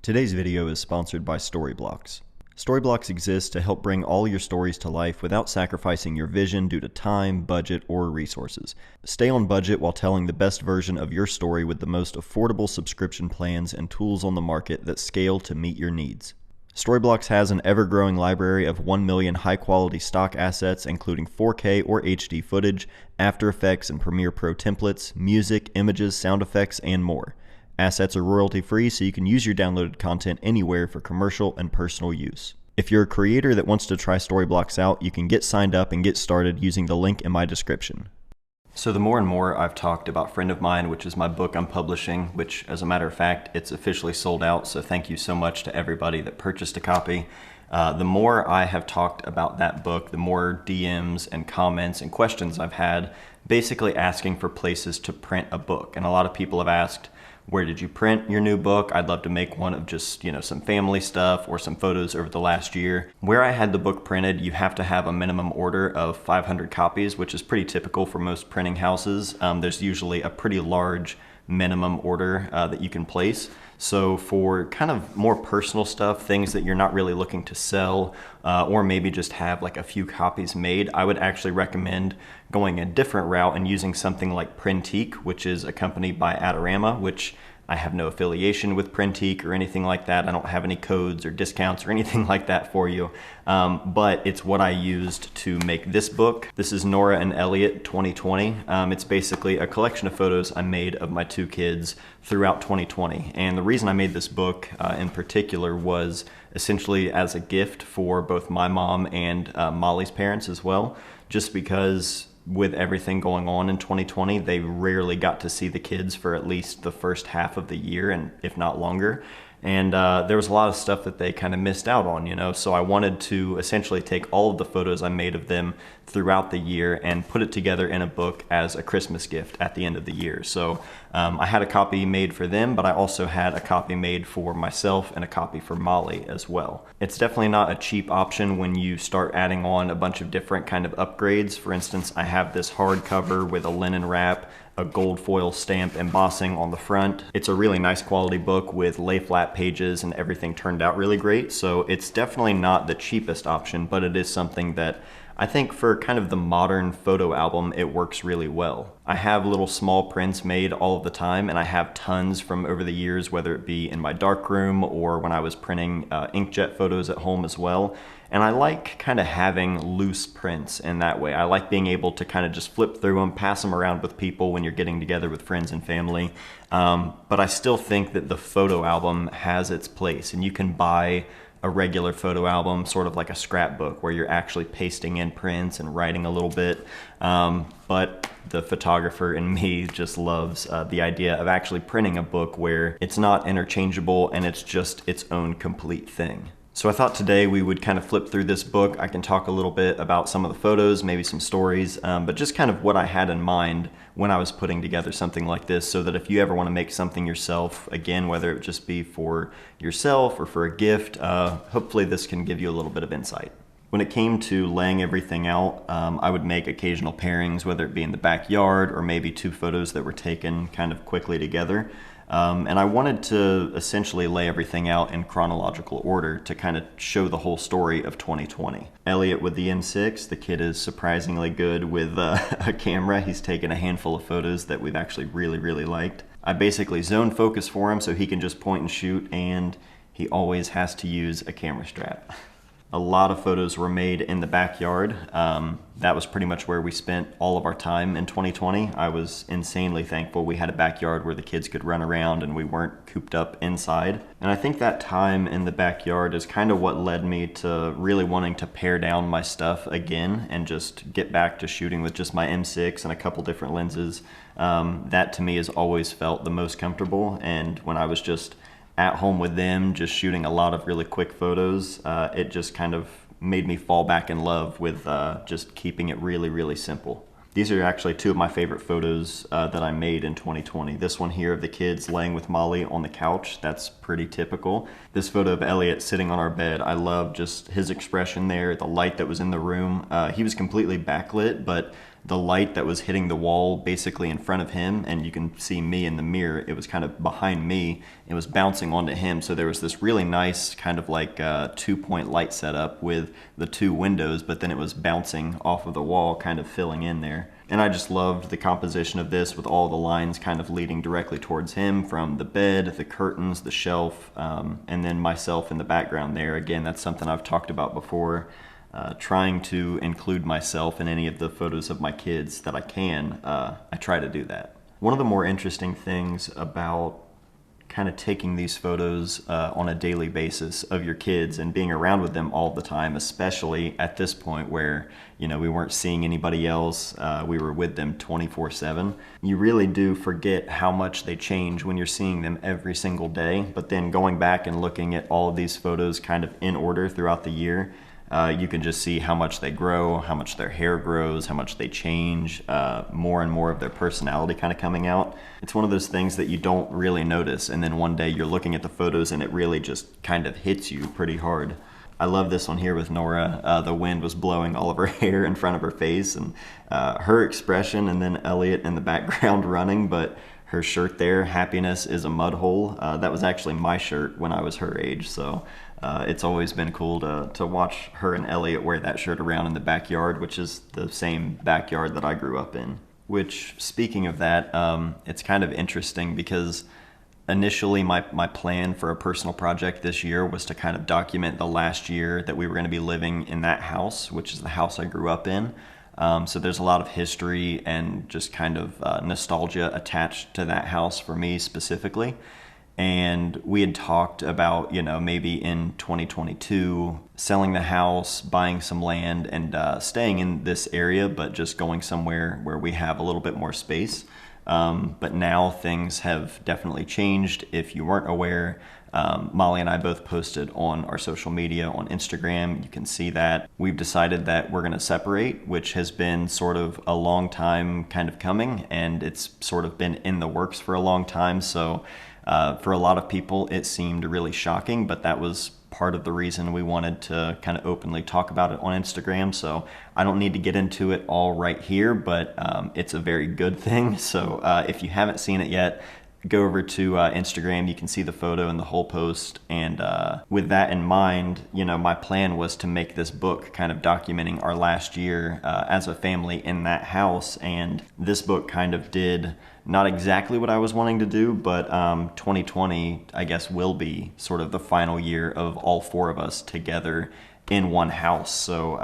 Today's video is sponsored by Storyblocks. Storyblocks exists to help bring all your stories to life without sacrificing your vision due to time, budget, or resources. Stay on budget while telling the best version of your story with the most affordable subscription plans and tools on the market that scale to meet your needs. Storyblocks has an ever-growing library of 1 million high-quality stock assets including 4K or HD footage, After Effects and Premiere Pro templates, music, images, sound effects, and more. Assets are royalty-free, so you can use your downloaded content anywhere for commercial and personal use. If you're a creator that wants to try Storyblocks out, you can get signed up and get started using the link in my description. So the more and more I've talked about Friend of Mine, which is my book I'm publishing, which as a matter of fact, it's officially sold out, so thank you so much to everybody that purchased a copy. The more I have talked about that book, the more DMs and comments and questions I've had basically asking for places to print a book. And a lot of people have asked, where did you print your new book? I'd love to make one of just, some family stuff or some photos over the last year. Where I had the book printed, you have to have a minimum order of 500 copies, which is pretty typical for most printing houses. There's usually a pretty large minimum order that you can place. So for kind of more personal stuff, things that you're not really looking to sell or maybe just have like a few copies made, I would actually recommend going a different route and using something like Printique, which is a company by Adorama, which I have no affiliation with Printique or anything like that. I don't have any codes or discounts or anything like that for you. But it's what I used to make this book. This is Nora and Elliot 2020. It's basically a collection of photos I made of my two kids throughout 2020. And the reason I made this book in particular was essentially as a gift for both my mom and Molly's parents as well, just because with everything going on in 2020, they rarely got to see the kids for at least the first half of the year, and if not longer. And there was a lot of stuff that they kind of missed out on, so I wanted to essentially take all of the photos I made of them throughout the year and put it together in a book as a Christmas gift at the end of the year. So I had a copy made for them, but I also had a copy made for myself and a copy for Molly as well. It's definitely not a cheap option when you start adding on a bunch of different kind of upgrades. For instance, I have this hardcover with a linen wrap, a gold foil stamp embossing on the front. It's a really nice quality book with lay flat pages and everything turned out really great. So it's definitely not the cheapest option, but it is something that I think for kind of the modern photo album, it works really well. I have little small prints made all of the time, and I have tons from over the years, whether it be in my darkroom or when I was printing inkjet photos at home as well. And I like kind of having loose prints in that way. I like being able to kind of just flip through them, pass them around with people when you're getting together with friends and family. But I still think that the photo album has its place, and you can buy a regular photo album, sort of like a scrapbook where you're actually pasting in prints and writing a little bit. But the photographer in me just loves the idea of actually printing a book where it's not interchangeable and it's just its own complete thing. So I thought today we would kind of flip through this book. I can talk a little bit about some of the photos, maybe some stories, but just kind of what I had in mind when I was putting together something like this, so that if you ever want to make something yourself, again, whether it just be for yourself or for a gift, hopefully this can give you a little bit of insight. When it came to laying everything out, I would make occasional pairings, whether it be in the backyard or maybe two photos that were taken kind of quickly together. And I wanted to essentially lay everything out in chronological order to kind of show the whole story of 2020. Elliot with the M6, the kid is surprisingly good with a camera. He's taken a handful of photos that we've actually really liked. I basically zone focus for him so he can just point and shoot, and he always has to use a camera strap. A lot of photos were made in the backyard. That was pretty much where we spent all of our time in 2020. I was insanely thankful we had a backyard where the kids could run around and we weren't cooped up inside. And I think that time in the backyard is kind of what led me to really wanting to pare down my stuff again and just get back to shooting with just my M6 and a couple different lenses. That to me has always felt the most comfortable, and when I was just at home with them, just shooting a lot of really quick photos, it just kind of made me fall back in love with just keeping it really simple. These are actually two of my favorite photos that I made in 2020. This one here of the kids laying with Molly on the couch, that's pretty typical. This photo of Elliot sitting on our bed, I love just his expression there, the light that was in the room. He was completely backlit, but the light that was hitting the wall basically in front of him, and you can see me in the mirror. It was kind of behind me. It was bouncing onto him. So there was this really nice kind of like 2-point light setup with the 2 windows, but then it was bouncing off of the wall, kind of filling in there. And I just loved the composition of this with all the lines kind of leading directly towards him, from the bed, the curtains, the shelf, and then myself in the background there. Again, that's something I've talked about before. Trying to include myself in any of the photos of my kids that I can. I try to do that. One of the more interesting things about kind of taking these photos on a daily basis of your kids and being around with them all the time, especially at this point where, you know, we weren't seeing anybody else, we were with them 24/7. You really do forget how much they change when you're seeing them every single day. But then going back and looking at all of these photos kind of in order throughout the year, you can just see how much they grow, how much their hair grows, how much they change, more and more of their personality kind of coming out. It's one of those things that you don't really notice, and then one day you're looking at the photos and it really just kind of hits you pretty hard. I love this one here with Nora. The wind was blowing all of her hair in front of her face, and her expression, and then Elliot in the background running, but her shirt there, "Happiness is a mud hole." That was actually my shirt when I was her age, so it's always been cool to watch her and Elliot wear that shirt around in the backyard, which is the same backyard that I grew up in. Which, speaking of that, it's kind of interesting because initially my plan for a personal project this year was to kind of document the last year that we were going to be living in that house, which is the house I grew up in. So there's a lot of history and just kind of nostalgia attached to that house for me specifically. And we had talked about, you know, maybe in 2022, selling the house, buying some land, and staying in this area, but just going somewhere where we have a little bit more space. But now things have definitely changed. If you weren't aware, Molly and I both posted on our social media on Instagram. You can see that we've decided that we're going to separate, which has been sort of a long time kind of coming, and it's sort of been in the works for a long time. So for a lot of people, it seemed really shocking, but that was part of the reason we wanted to kind of openly talk about it on Instagram. So I don't need to get into it all right here, but it's a very good thing. So if you haven't seen it yet, go over to Instagram. You can see the photo and the whole post. And with that in mind, you know, my plan was to make this book kind of documenting our last year as a family in that house. And this book kind of did not exactly what I was wanting to do, but 2020, I guess, will be sort of the final year of all 4 of us together in one house. So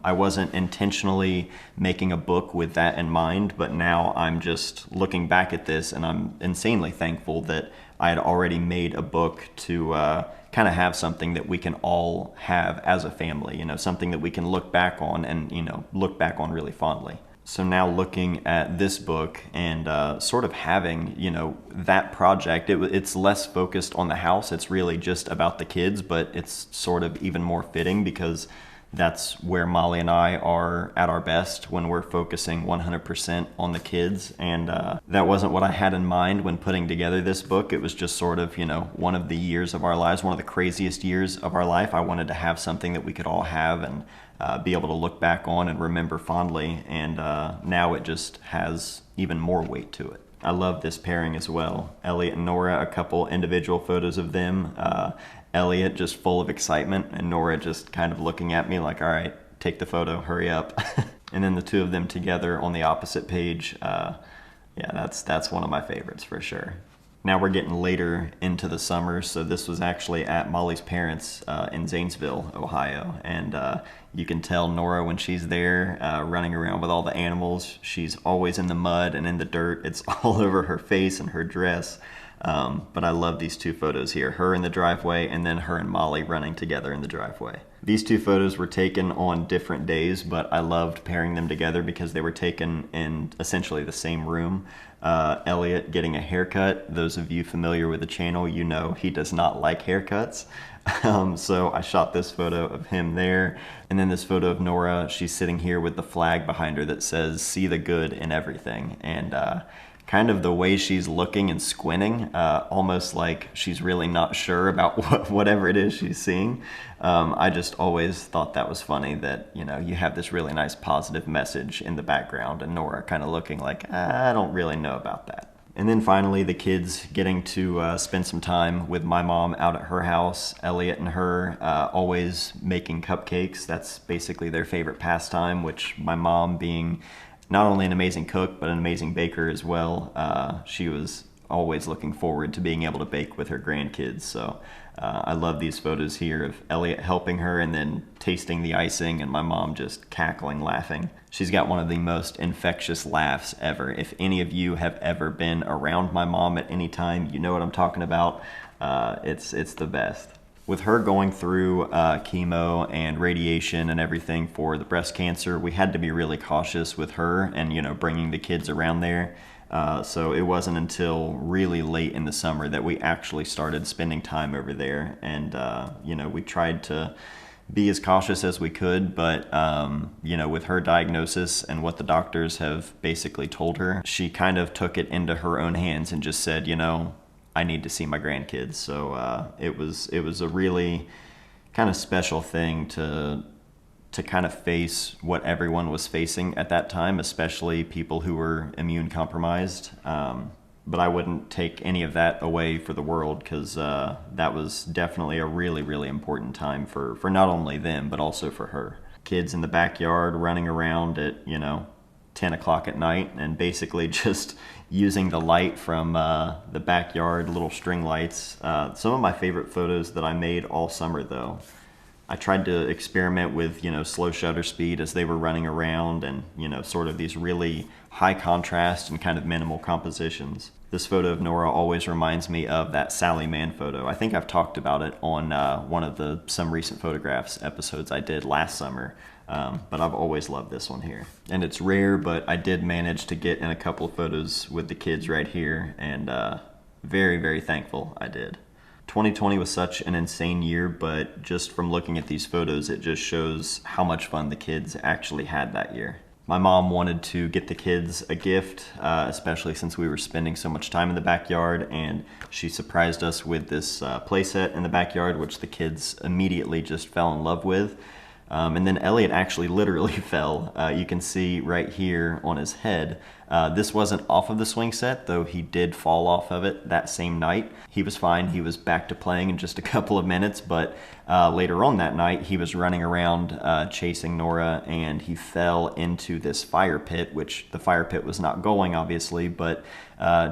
I wasn't intentionally making a book with that in mind, but now I'm just looking back at this and I'm insanely thankful that I had already made a book to kind of have something that we can all have as a family, you know, something that we can look back on and, you know, look back on really fondly. So now looking at this book and sort of having, you know, that project, it's less focused on the house. It's really just about the kids, but it's sort of even more fitting because that's where Molly and I are at our best, when we're focusing 100% on the kids. And that wasn't what I had in mind when putting together this book. It was just sort of, you know, one of the years of our lives, one of the craziest years of our life. I wanted to have something that we could all have and be able to look back on and remember fondly. And now it just has even more weight to it. I love this pairing as well. Elliot and Nora, a couple individual photos of them. Elliot just full of excitement, and Nora just kind of looking at me like, all right, take the photo, hurry up. And then the 2 of them together on the opposite page. Yeah, that's one of my favorites for sure. Now we're getting later into the summer, so this was actually at Molly's parents in Zanesville, Ohio. And you can tell Nora when she's there running around with all the animals. She's always in the mud and in the dirt. It's all over her face and her dress. But I love these 2 photos here, her in the driveway and then her and Molly running together in the driveway. These 2 photos were taken on different days, but I loved pairing them together because they were taken in essentially the same room. Elliot getting a haircut. Those of you familiar with the channel, you know he does not like haircuts. So I shot this photo of him there. And then this photo of Nora, she's sitting here with the flag behind her that says, "See the good in everything." And kind of the way she's looking and squinting, almost like she's really not sure about whatever it is she's seeing. I just always thought that was funny that, you know, you have this really nice positive message in the background and Nora kind of looking like, I don't really know about that. And then finally, the kids getting to spend some time with my mom out at her house. Elliot and her always making cupcakes. That's basically their favorite pastime, which my mom, being not only an amazing cook, but an amazing baker as well, she was always looking forward to being able to bake with her grandkids. So I love these photos here of Elliot helping her and then tasting the icing and my mom just cackling, laughing. She's got one of the most infectious laughs ever. If any of you have ever been around my mom at any time, you know what I'm talking about. It's the best. With her going through chemo and radiation and everything for the breast cancer, we had to be really cautious with her and, you know, bringing the kids around there. So it wasn't until really late in the summer that we actually started spending time over there. And, you know, we tried to be as cautious as we could, but, you know, with her diagnosis and what the doctors have basically told her, she kind of took it into her own hands and just said, you know, I need to see my grandkids. So it was a really kind of special thing to kind of face what everyone was facing at that time, especially people who were immune compromised. But I wouldn't take any of that away for the world, because that was definitely a really, really important time for not only them, but also for her. Kids in the backyard running around at, you know, 10 o'clock at night and basically just using the light from the backyard, little string lights. Some of my favorite photos that I made all summer, though, I tried to experiment with, you know, slow shutter speed as they were running around and, you know, sort of these really high contrast and kind of minimal compositions. This photo of Nora always reminds me of that Sally Mann photo. I think I've talked about it on one of the Some Recent Photographs episodes I did last summer, but I've always loved this one here. And it's rare, but I did manage to get in a couple of photos with the kids right here, and very, very thankful I did. 2020 was such an insane year, but just from looking at these photos, it just shows how much fun the kids actually had that year. My mom wanted to get the kids a gift, especially since we were spending so much time in the backyard, and she surprised us with this playset in the backyard, which the kids immediately just fell in love with. And then Elliot actually literally fell. You can see right here on his head. This wasn't off of the swing set, though he did fall off of it that same night. He was fine. He was back to playing in just a couple of minutes, but later on that night, he was running around chasing Nora, and he fell into this fire pit, which the fire pit was not going, obviously, but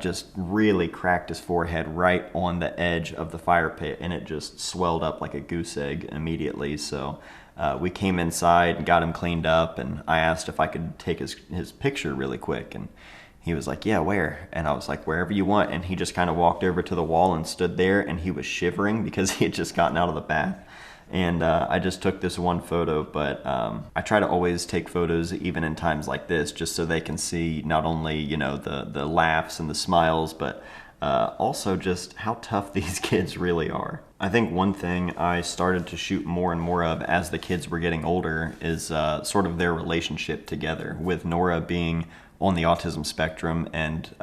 just really cracked his forehead right on the edge of the fire pit, and it just swelled up like a goose egg immediately. So we came inside and got him cleaned up, and I asked if I could take his picture really quick, and he was like, yeah, where? And I was like, wherever you want. And he just kind of walked over to the wall and stood there, and he was shivering because he had just gotten out of the bath. And I just took this one photo, but I try to always take photos even in times like this, just so they can see not only, you know, the laughs and the smiles, but also just how tough these kids really are. I think one thing I started to shoot more and more of as the kids were getting older is sort of their relationship together, with Nora being on the autism spectrum and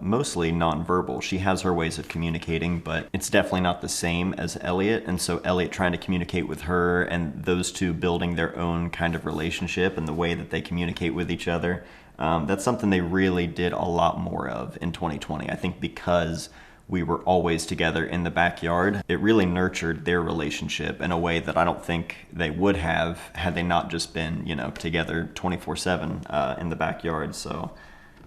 mostly nonverbal. She has her ways of communicating, but it's definitely not the same as Elliot. And so Elliot trying to communicate with her, and those two building their own kind of relationship and the way that they communicate with each other. That's something they really did a lot more of in 2020. I think because we were always together in the backyard, it really nurtured their relationship in a way that I don't think they would have had they not just been, you know, together 24/7 in the backyard. So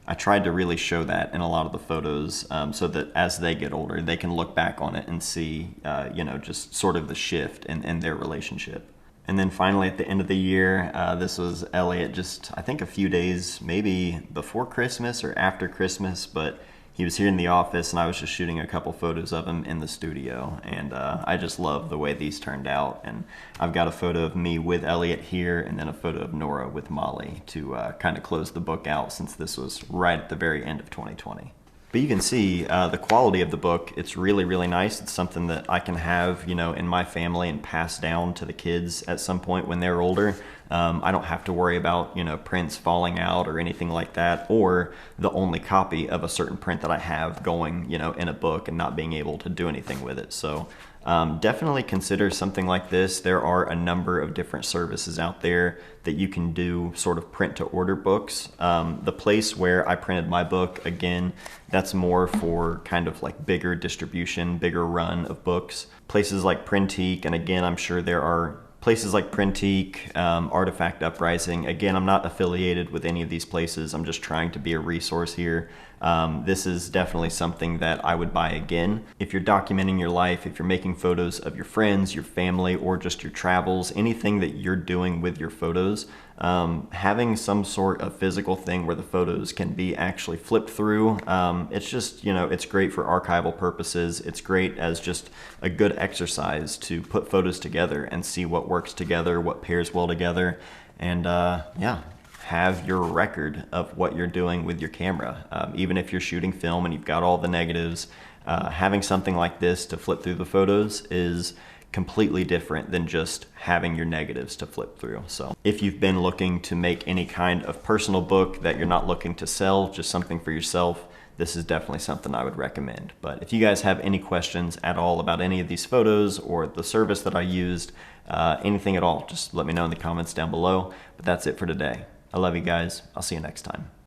I tried to really show that in a lot of the photos, so that as they get older, they can look back on it and see, you know, just sort of the shift in their relationship. And then finally at the end of the year, this was Elliot just, I think, a few days maybe before Christmas or after Christmas, but he was here in the office and I was just shooting a couple photos of him in the studio, and I just love the way these turned out. And I've got a photo of me with Elliot here, and then a photo of Nora with Molly to kind of close the book out, since this was right at the very end of 2020. But you can see the quality of the book. It's really, really nice. It's something that I can have, you know, in my family and pass down to the kids at some point when they're older. I don't have to worry about, you know, prints falling out or anything like that, or the only copy of a certain print that I have going, you know, in a book and not being able to do anything with it. So definitely consider something like this. There are a number of different services out there that you can do sort of print to order books. The place where I printed my book, again, that's more for kind of like bigger distribution, bigger run of books. Places like Printique, and again, I'm sure there are places like Printique, Artifact Uprising. Again, I'm not affiliated with any of these places. I'm just trying to be a resource here. This is definitely something that I would buy again. If you're documenting your life, if you're making photos of your friends, your family, or just your travels, anything that you're doing with your photos, having some sort of physical thing where the photos can be actually flipped through, it's just, you know, it's great for archival purposes. It's great as just a good exercise to put photos together and see what works together, what pairs well together, and yeah, have your record of what you're doing with your camera. Even if you're shooting film and you've got all the negatives, having something like this to flip through the photos is completely different than just having your negatives to flip through. So if you've been looking to make any kind of personal book that you're not looking to sell, just something for yourself, this is definitely something I would recommend. But if you guys have any questions at all about any of these photos or the service that I used, anything at all, just let me know in the comments down below. But that's it for today. I love you guys. I'll see you next time.